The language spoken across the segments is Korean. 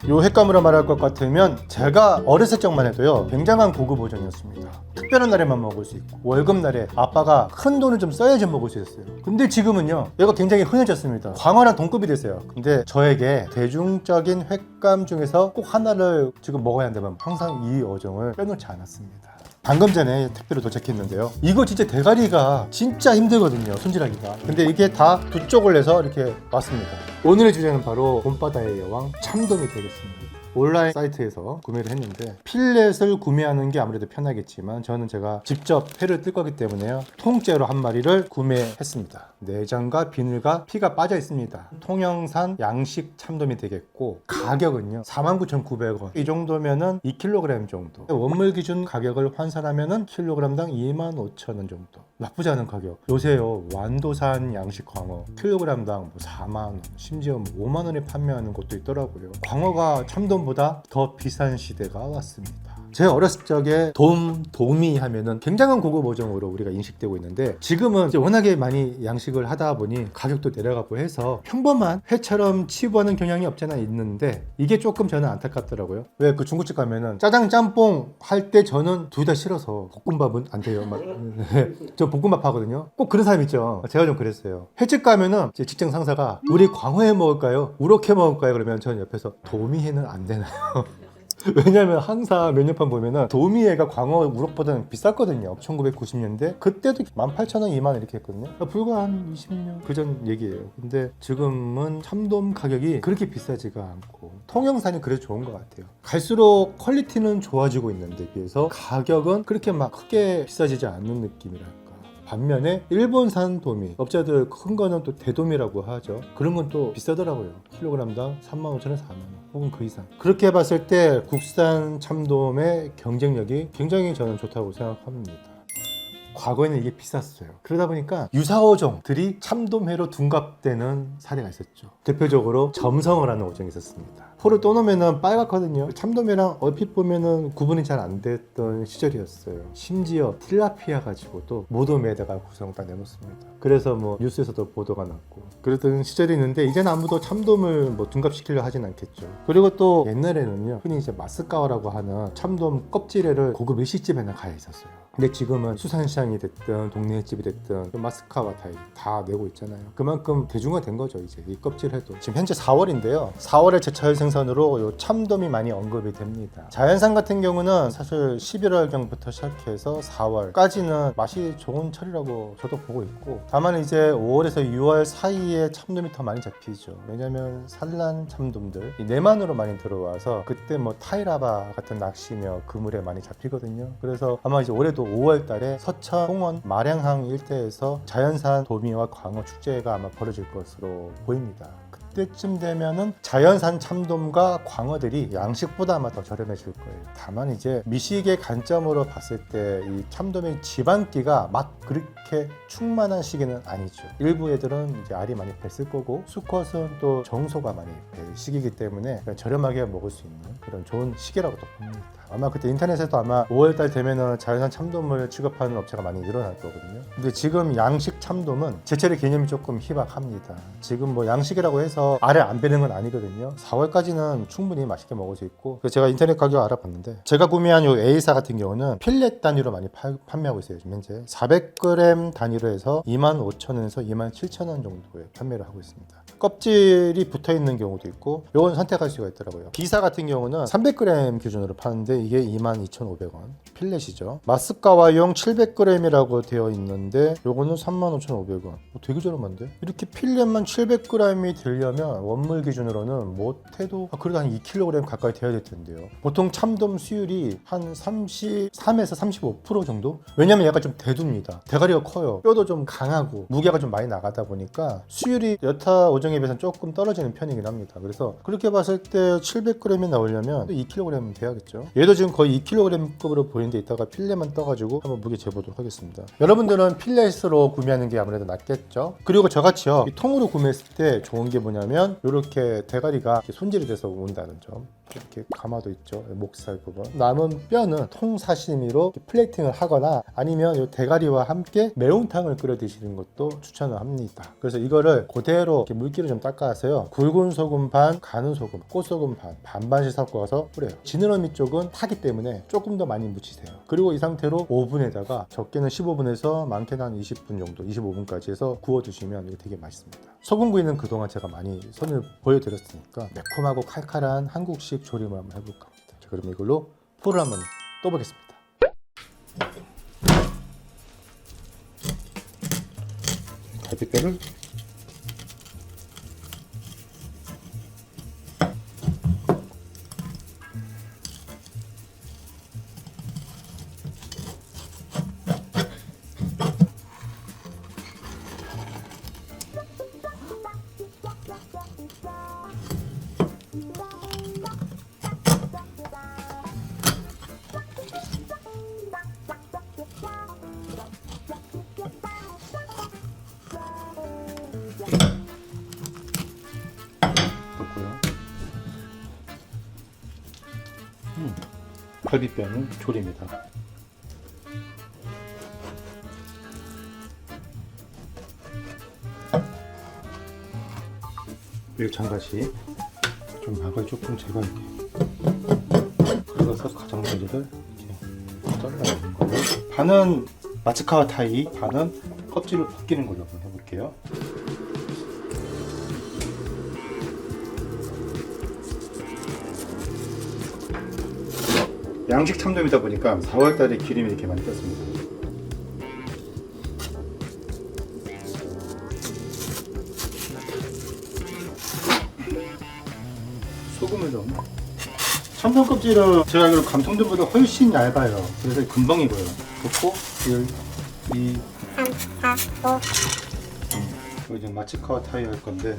요 횟감으로 말할 것 같으면 제가 어렸을 적만 해도요 굉장한 고급 어종이었습니다. 특별한 날에만 먹을 수 있고 월급날에 아빠가 큰 돈을 좀 써야지 먹을 수 있었어요. 근데 지금은요 얘가 굉장히 흔해졌습니다. 광어랑 동급이 됐어요. 근데 저에게 대중적인 횟감 중에서 꼭 하나를 지금 먹어야 한다면 항상 이 어종을 빼놓지 않았습니다. 방금 전에 택배로 도착했는데요, 이거 진짜 대가리가 진짜 힘들거든요, 손질하기가. 근데 이게 다 두 쪽을 내서 이렇게 왔습니다. 오늘의 주제는 바로 봄바다의 여왕 참돔이 되겠습니다. 온라인 사이트에서 구매를 했는데 필렛을 구매하는 게 아무래도 편하겠지만 저는 제가 직접 회를 뜰 거기 때문에요 통째로 한 마리를 구매했습니다. 내장과 비늘과 피가 빠져 있습니다. 통영산 양식 참돔이 되겠고 가격은요 49,900원. 이 정도면은 2kg 정도. 원물 기준 가격을 환산하면은 킬로그램당 25,000원 정도. 나쁘지 않은 가격. 요새요 완도산 양식 광어 킬로그램당 뭐 4만원, 심지어 뭐 5만원에 판매하는 곳도 있더라고요. 광어가 참돔보다 더 비싼 시대가 왔습니다. 제 어렸을 적에 도미 하면은 굉장한 고급 어종으로 우리가 인식되고 있는데 지금은 이제 워낙에 많이 양식을 하다 보니 가격도 내려가고 해서 평범한 회처럼 치부하는 경향이 없잖아 있는데 이게 조금 저는 안타깝더라고요. 왜 그 중국집 가면은 짜장 짬뽕 할 때 저는 둘 다 싫어서 볶음밥은 안 돼요. 막 저 볶음밥 하거든요. 꼭 그런 사람 있죠. 제가 좀 그랬어요. 횟집 가면은 제 직장 상사가 우리 광어회 먹을까요? 우럭회 먹을까요? 그러면 저는 옆에서 도미회는 안 되나요? 왜냐면 항상 메뉴판 보면은 도미회가 광어 우럭보다는 비쌌거든요. 1990년대 그때도 18,000원 2만원 이렇게 했거든요. 불과 한 20년 그 전 얘기예요. 근데 지금은 참돔 가격이 그렇게 비싸지가 않고 통영산이 그래서 좋은 것 같아요. 갈수록 퀄리티는 좋아지고 있는데 비해서 가격은 그렇게 막 크게 비싸지지 않는 느낌이랄까. 반면에 일본산 도미, 업자들 큰 거는 또 대도미라고 하죠. 그런 건 또 비싸더라고요. 킬로그램당 35,000원, 4만원 혹은 그 이상. 그렇게 봤을 때 국산 참돔의 경쟁력이 굉장히 저는 좋다고 생각합니다. 과거에는 이게 비쌌어요. 그러다 보니까 유사어종들이 참돔회로 둔갑되는 사례가 있었죠. 대표적으로 점성을 하는 어종이 있었습니다. 포를 떠놓으면 빨갛거든요. 참돔회랑 얼핏 보면은 구분이 잘 안 됐던 시절이었어요. 심지어 틸라피아 가지고도 모돔에다가 구성 딱 내놓습니다. 그래서 뭐 뉴스에서도 보도가 났고 그랬던 시절이 있는데 이제는 아무도 참돔을 뭐 둔갑시키려 하진 않겠죠. 그리고 또 옛날에는요 흔히 이제 마스카와라고 하는 참돔 껍질회를 고급 일식집에나 가야 있었어요. 근데 지금은 수산시장이 됐든 동네 집이 됐든 마스카와 다 내고 있잖아요. 그만큼 대중화된 거죠. 이제 이 껍질회도 지금 현재 4월인데요 4월에 제철 생선으로 요 참돔이 많이 언급이 됩니다. 자연산 같은 경우는 사실 11월경부터 시작해서 4월까지는 맛이 좋은 철이라고 저도 보고 있고 다만 이제 5월에서 6월 사이에 참돔이 더 많이 잡히죠. 왜냐면 산란 참돔들 이 내만으로 많이 들어와서 그때 뭐 타이라바 같은 낚시며 그물에 많이 잡히거든요. 그래서 아마 이제 올해도 5월 달에 서천, 홍원, 마량항 일대에서 자연산 도미와 광어 축제가 아마 벌어질 것으로 보입니다. 그때쯤 되면은 자연산 참돔과 광어들이 양식보다 아마 더 저렴해질 거예요. 다만 이제 미식의 관점으로 봤을 때 이 참돔의 지방기가 막 그렇게 충만한 시기는 아니죠. 일부 애들은 이제 알이 많이 뱄을 거고 수컷은 또 정소가 많이 뱄 시기이기 때문에 저렴하게 먹을 수 있는 그런 좋은 시기라고도 봅니다. 아마 그때 인터넷에도 아마 5월달 되면은 자연산 참돔을 취급하는 업체가 많이 늘어날 거거든요. 근데 지금 양식 참돔은 제철의 개념이 조금 희박합니다. 지금 뭐 양식이라고 해서 알을 안 빼는 건 아니거든요. 4월까지는 충분히 맛있게 먹을 수 있고 제가 인터넷 가격 알아봤는데 제가 구매한 요 A사 같은 경우는 필렛 단위로 많이 판매하고 있어요. 지금 현재 400g 단위로 해서 25,000원에서 27,000원 정도에 판매를 하고 있습니다. 껍질이 붙어있는 경우도 있고 요건 선택할 수가 있더라고요. B사 같은 경우는 300g 기준으로 파는데 이게 22,500원 필렛이죠. 마스카와용 700g이라고 되어 있는데 요거는 35,500원. 되게 저렴한데? 이렇게 필렛만 700g이 되려면 원물 기준으로는 못해도 그래도 한 2kg 가까이 돼야 될 텐데요. 보통 참돔 수율이 한 33에서 35% 정도? 왜냐면 얘가 좀 대두입니다. 대가리가 커요. 뼈도 좀 강하고 무게가 좀 많이 나가다 보니까 수율이 여타 어종에 비해서는 조금 떨어지는 편이긴 합니다. 그래서 그렇게 봤을 때 700g이 나오려면 2kg은 돼야겠죠. 얘도 지금 거의 2kg급으로 보이는데 이따가 필렛만 떠가지고 한번 무게 재보도록 하겠습니다. 여러분들은 필렛으로 구매하는 게 아무래도 낫겠죠. 그리고 저같이요 이 통으로 구매했을 때 좋은 게 뭐냐면 이렇게 대가리가 이렇게 손질이 돼서 온다는 점. 이렇게 가마도 있죠. 목살 부분. 남은 뼈는 통사시미로 플레이팅을 하거나 아니면 이 대가리와 함께 매운탕을 끓여 드시는 것도 추천을 합니다. 그래서 이거를 그대로 이렇게 물기 물기를 좀 닦아서요. 굵은 소금 반, 가는 소금, 꽃소금 반, 반반씩 섞어서 뿌려요. 지느러미 쪽은 타기 때문에 조금 더 많이 묻히세요. 그리고 이 상태로 오븐에다가 적게는 15분에서 많게는 한 20분 정도, 25분까지 해서 구워 드시면 이게 되게 맛있습니다. 소금 구이는 그동안 제가 많이 선을 보여드렸으니까 매콤하고 칼칼한 한국식 조림을 한번 해볼까 합니다. 자, 그럼 이걸로 포를 한번 떠보겠습니다. 갈비뼈를 갈비뼈는 조림이다. 그리고 장가시 좀 막을 조금 제가 이렇게 긁어서 가장자리를 이렇게 잘라내는 거예요. 반은 마츠카와 타이, 반은 껍질을 벗기는 걸로 한번 해볼게요. 양식 참돔이다 보니까 4월달에 기름이 이렇게 많이 떴습니다. 소금을 좀. 참돔 껍질은 제가 알기로 감성돔보다 훨씬 얇아요. 그래서 금방 익어요. 넣고 1, 2, 3, 4, 5. 그리고 이제 마츠카와 타이 할 건데,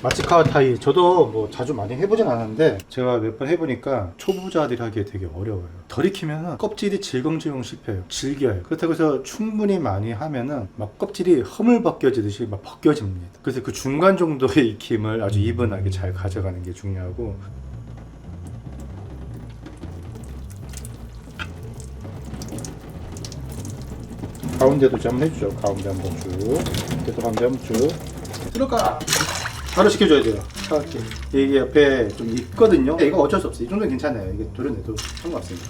마츠카와 타이 저도 뭐 자주 많이 해보진 않았는데 제가 몇 번 해보니까 초보자들이 하기에 되게 어려워요. 덜 익히면 껍질이 질겅질겅 씹혀요. 질겨요. 그렇다고 해서 충분히 많이 하면은 막 껍질이 허물 벗겨지듯이 막 벗겨집니다. 그래서 그 중간 정도의 익힘을 아주 이분하게 잘 가져가는 게 중요하고, 가운데도 좀 한번 해주죠. 가운데 한번 쭉, 계속 가운데 한번 쭉 들어가. 바로 시켜줘야 돼요. 차갑게. 이게 옆에 좀 있거든요. 이거 어쩔 수 없어요. 이 정도는 괜찮아요. 이게 도려내도 상관없습니다.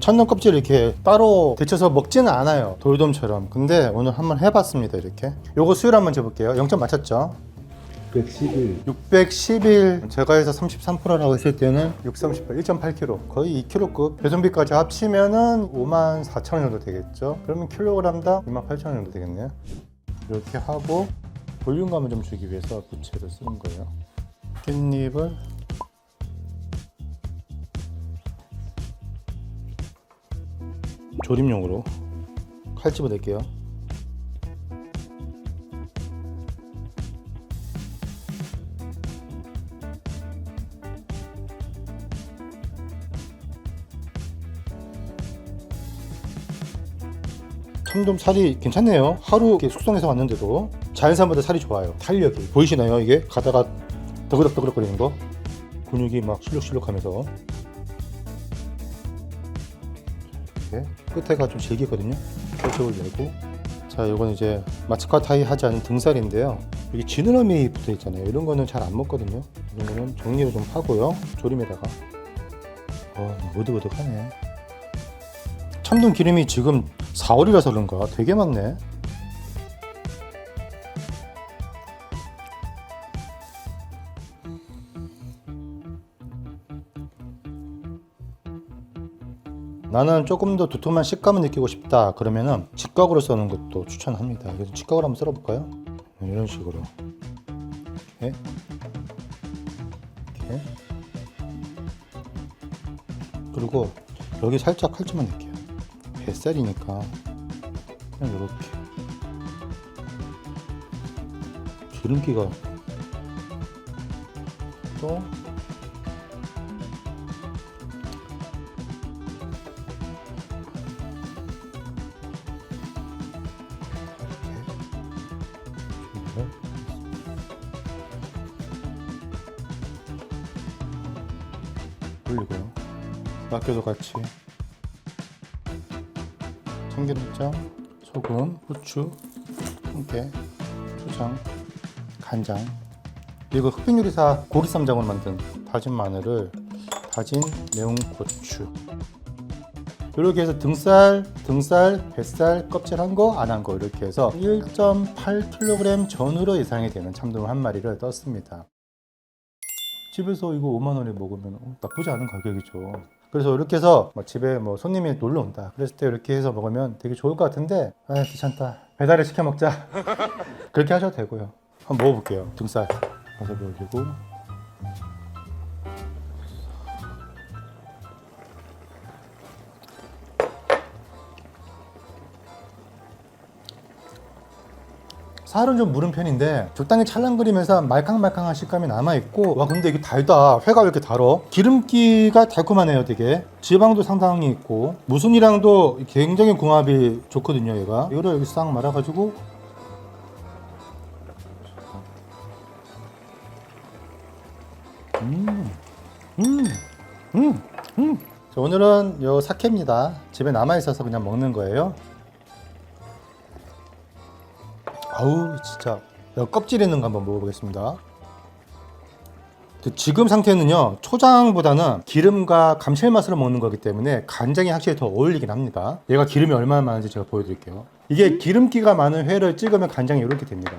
참돔 껍질 이렇게 따로 데쳐서 먹지는 않아요. 돌돔처럼. 근데 오늘 한번 해봤습니다. 이렇게. 요거 수율 한번 재볼게요. 0점 맞췄죠? 611. 611. 제가 해서 33%라고 했을 때는 638, 1.8kg. 거의 2kg급. 배송비까지 합치면은 54,000원 정도 되겠죠? 그러면 킬로그램당 28,000원 정도 되겠네요. 이렇게 하고 볼륨감을 좀 주기 위해서 부채를 쓰는 거예요. 깻잎을 조림용으로 칼 집어낼게요. 참돔 살이 괜찮네요. 하루 이렇게 숙성해서 왔는데도 자연산보다 살이 좋아요. 탄력이 보이시나요? 이게 가다가 더그덕더그덕 거리는 거, 근육이 막 실룩실룩하면서. 이렇게 끝에가 좀 질기거든요. 펼쳐을 내고. 자, 이건 이제 마츠카 타이 하지 않은 등살인데요. 여기 지느러미 붙어 있잖아요. 이런 거는 잘 안 먹거든요. 이런 거는 정리를 좀 하고요. 조림에다가. 무득무득하네. 참돔 기름이 지금 4월이라서 그런가 되게 많네. 나는 조금 더 두툼한 식감을 느끼고 싶다 그러면은 직각으로 써는 것도 추천합니다. 그래서 직각으로 한번 썰어볼까요? 이런 식으로 이렇게. 이렇게. 그리고 여기 살짝 칼집만 낼게요. 뱃살이니까 그냥 이렇게. 기름기가 또 올리고요. 맡겨도 같이 참기름장, 소금, 후추 참깨, 초장, 간장, 그리고 흑백요리사 고기 쌈장으로 만든 다진 마늘을 다진 매운 고추, 이렇게 해서 등살, 뱃살, 껍질 한 거, 안 한 거 이렇게 해서 1.8kg 전후로 예상이 되는 참돔 한 마리를 떴습니다. 집에서 이거 5만 원에 먹으면 나쁘지 않은 가격이죠. 그래서 이렇게 해서 집에 손님이 놀러 온다 그랬을 때 이렇게 해서 먹으면 되게 좋을 것 같은데, 아 귀찮다, 배달을 시켜 먹자 그렇게 하셔도 되고요. 한번 먹어볼게요. 등살 와사비 올리고, 살은 좀 무른 편인데 적당히 찰랑거리면서 말캉말캉한 식감이 남아있고, 와 근데 이게 달다. 회가 왜 이렇게 달어? 기름기가 달콤하네요. 되게 지방도 상당히 있고 무순이랑도 굉장히 궁합이 좋거든요. 얘가 이거를 여기 싹 말아가지고 자, 오늘은 요 사케입니다. 집에 남아있어서 그냥 먹는 거예요. 아우 진짜 껍질 있는 거 한번 먹어보겠습니다. 지금 상태는요, 초장보다는 기름과 감칠맛으로 먹는 거기 때문에 간장이 확실히 더 어울리긴 합니다. 얘가 기름이 얼마나 많은지 제가 보여드릴게요. 이게 기름기가 많은 회를 찍으면 간장이 이렇게 됩니다.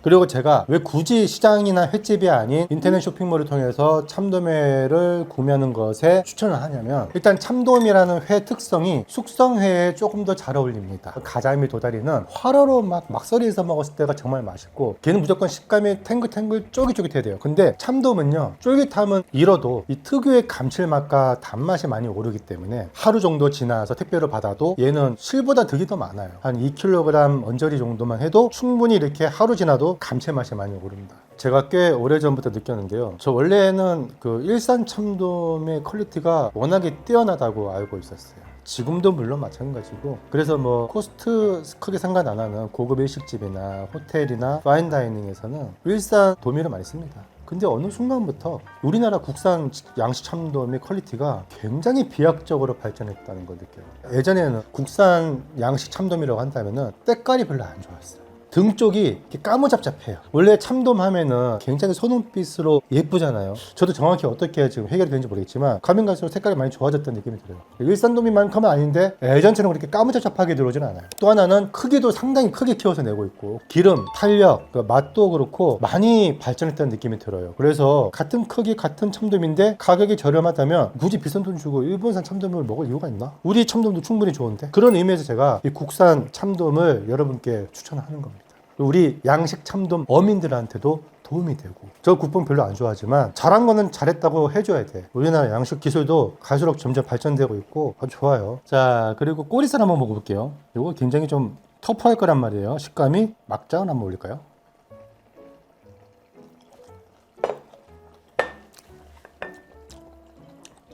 그리고 제가 왜 굳이 시장이나 횟집이 아닌 인터넷 쇼핑몰을 통해서 참돔회를 구매하는 것에 추천을 하냐면, 일단 참돔이라는 회 특성이 숙성회에 조금 더 잘 어울립니다. 가자미, 도다리는 화로로 막 막서리에서 먹었을 때가 정말 맛있고, 걔는 무조건 식감이 탱글탱글 쫄깃쫄깃해야 돼요. 근데 참돔은요, 쫄깃함은 잃어도 이 특유의 감칠맛과 단맛이 많이 오르기 때문에 하루 정도 지나서 택배로 받아도 얘는 실보다 득이 더 많아요. 한 2kg 언저리 정도만 해도 충분히 이렇게 하루 지나도 감칠맛이 많이 오릅니다. 제가 꽤 오래전부터 느꼈는데요, 저 원래는 그 일산 참돔의 퀄리티가 워낙에 뛰어나다고 알고 있었어요. 지금도 물론 마찬가지고, 그래서 코스트 크게 상관 안 하는 고급 일식집이나 호텔이나 파인다이닝에서는 일산 도미를 많이 씁니다. 근데 어느 순간부터 우리나라 국산 양식 참돔의 퀄리티가 굉장히 비약적으로 발전했다는 걸 느껴요. 예전에는 국산 양식 참돔이라고 한다면은 때깔이 별로 안 좋았어요. 등 쪽이 이렇게 까무잡잡해요. 원래 참돔 하면은 굉장히 소눈빛으로 예쁘잖아요. 저도 정확히 어떻게 지금 해결이 되는지 모르겠지만 가면 갈수록 색깔이 많이 좋아졌다는 느낌이 들어요. 일산돔이만큼은 아닌데 예전처럼 그렇게 까무잡잡하게 들어오진 않아요. 또 하나는 크기도 상당히 크게 키워서 내고 있고, 기름, 탄력, 맛도 그렇고 많이 발전했다는 느낌이 들어요. 그래서 같은 크기 같은 참돔인데 가격이 저렴하다면 굳이 비싼 돈 주고 일본산 참돔을 먹을 이유가 있나? 우리 참돔도 충분히 좋은데. 그런 의미에서 제가 이 국산 참돔을 여러분께 추천하는 겁니다. 우리 양식 참돔 어민들한테도 도움이 되고. 저 국뽕 별로 안 좋아하지만 잘한 거는 잘했다고 해줘야 돼. 우리나라 양식 기술도 갈수록 점점 발전되고 있고 아주 좋아요. 자, 그리고 꼬리살 한번 먹어볼게요. 이거 굉장히 좀 터프할 거란 말이에요. 식감이. 막장을 한번 올릴까요?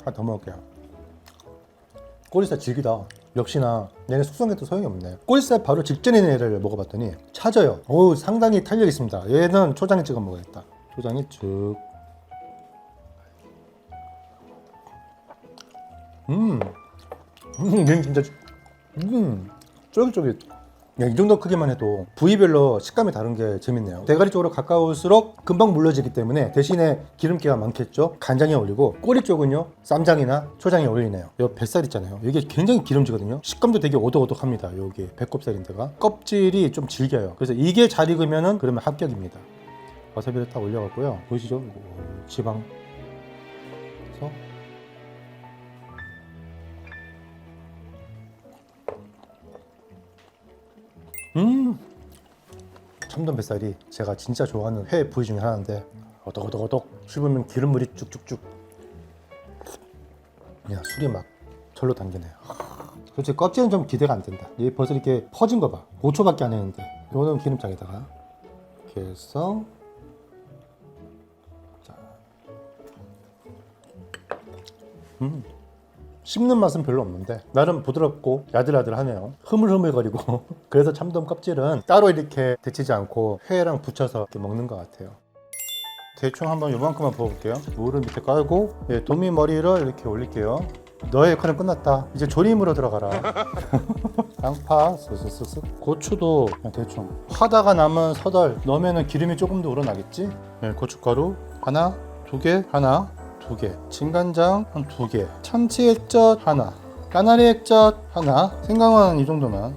하나 더 먹을게요. 꼬리살 질기다. 역시나 얘는 숙성해도 소용이 없네. 꼬리살 바로 직전에 있는 애를 먹어봤더니 차져요. 오, 상당히 탄력 있습니다. 얘는 초장에 찍어 먹어야겠다. 초장에 쭉. 얘는 진짜 쫄깃쫄깃. 이 정도 크기만 해도 부위별로 식감이 다른 게 재밌네요. 대가리 쪽으로 가까울수록 금방 물러지기 때문에 대신에 기름기가 많겠죠. 간장이 어울리고, 꼬리 쪽은요 쌈장이나 초장이 어울리네요. 이 뱃살 있잖아요, 이게 굉장히 기름지거든요. 식감도 되게 오독오독합니다. 여기 배꼽살인데가 껍질이 좀 질겨요. 그래서 이게 잘 익으면은 그러면 합격입니다. 와사비를 딱 올려갖고요, 보이시죠? 지방. 그래서 참돔 뱃살이 제가 진짜 좋아하는 회 부위 중에 하나인데, 오독오독오독 씹으면 기름물이 쭉쭉쭉. 야, 술이 막 절로 당기네요. 솔직히 껍질은 좀 기대가 안 된다. 얘 벌써 이렇게 퍼진 거 봐. 5초밖에 안 했는데. 이거는 기름장에다가 이렇게 해서, 자, 씹는 맛은 별로 없는데 나름 부드럽고 야들야들하네요. 흐물흐물거리고. 그래서 참돔 껍질은 따로 이렇게 데치지 않고 회랑 붙여서 이렇게 먹는 것 같아요. 대충 한번 요만큼만 부어볼게요. 물을 밑에 깔고, 도미 머리를 이렇게 올릴게요. 너의 역할은 끝났다. 이제 조림으로 들어가라. 양파 쓱쓱쓱쓱. 고추도 그냥 대충. 하다가 남은 서덜 넣으면 기름이 조금 더 우러나겠지? 네, 고춧가루 하나, 두 개, 하나, 두 개. 진간장 한 두 개. 참치 액젓 하나. 까나리 액젓 하나. 생강은 이 정도만.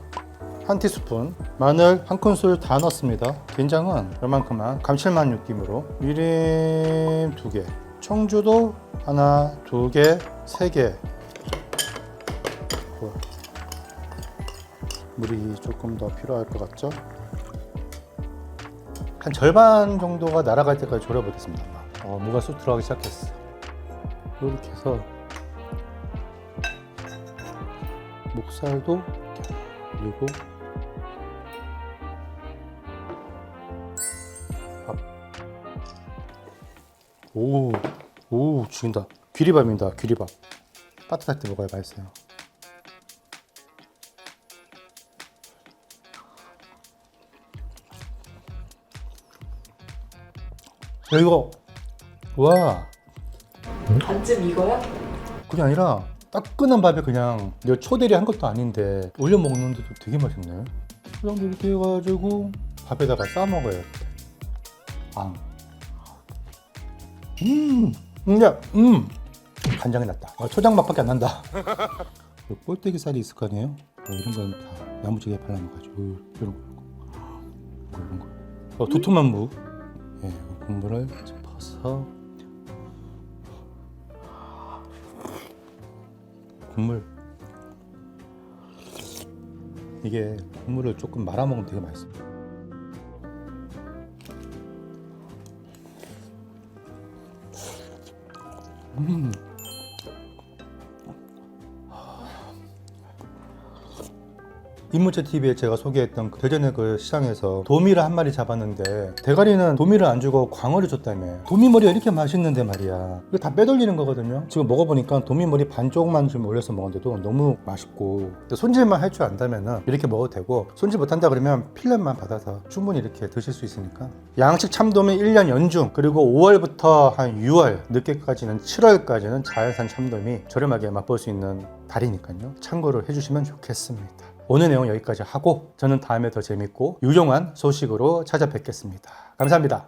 한 티스푼. 마늘 한 큰술 다 넣습니다. 된장은 요만큼만. 감칠맛 느낌으로. 미림 두 개. 청주도 하나, 두 개, 세 개. 물이 조금 더 필요할 것 같죠? 한 절반 정도가 날아갈 때까지 졸여보겠습니다. 무가 쑥 들어가기 시작했어. 이렇게 해서 목살도 그리고 밥. 오, 죽인다. 귀리밥입니다. 귀리밥. 따뜻할 때 먹어야 맛있어요. 이거 와 반쯤 익어요? 그게 아니라 따끈한 밥에 그냥 내가 초대리 한 것도 아닌데 올려 먹는데도 되게 맛있네. 그냥 이렇게 해가지고 밥에다가 싸 먹어야 돼. 간장이 났다. 초장 맛밖에 안 난다. 꼴뚜기 살이 있을 거 아니에요? 이런 건 다 야무지게 발라놔가지고 이런 거. 두툼한 무. 예, 국물을 퍼서 국물 이게 국물을 조금 말아 먹으면 되게 맛있어. 인문채 TV에 제가 소개했던 대전의 그 시장에서 도미를 한 마리 잡았는데 대가리는 도미를 안 주고 광어를 줬다며. 도미머리가 이렇게 맛있는데 말이야. 이거 다 빼돌리는 거거든요. 지금 먹어보니까 도미머리 반쪽만 좀 올려서 먹었는데도 너무 맛있고, 손질만 할 줄 안다면 이렇게 먹어도 되고, 손질 못한다 그러면 필렛만 받아서 충분히 이렇게 드실 수 있으니까. 양식 참돔이 1년 연중, 그리고 5월부터 한 6월 늦게까지는 7월까지는 자연산 참돔이 저렴하게 맛볼 수 있는 달이니까요. 참고를 해주시면 좋겠습니다. 오늘 내용 여기까지 하고 저는 다음에 더 재밌고 유용한 소식으로 찾아뵙겠습니다. 감사합니다.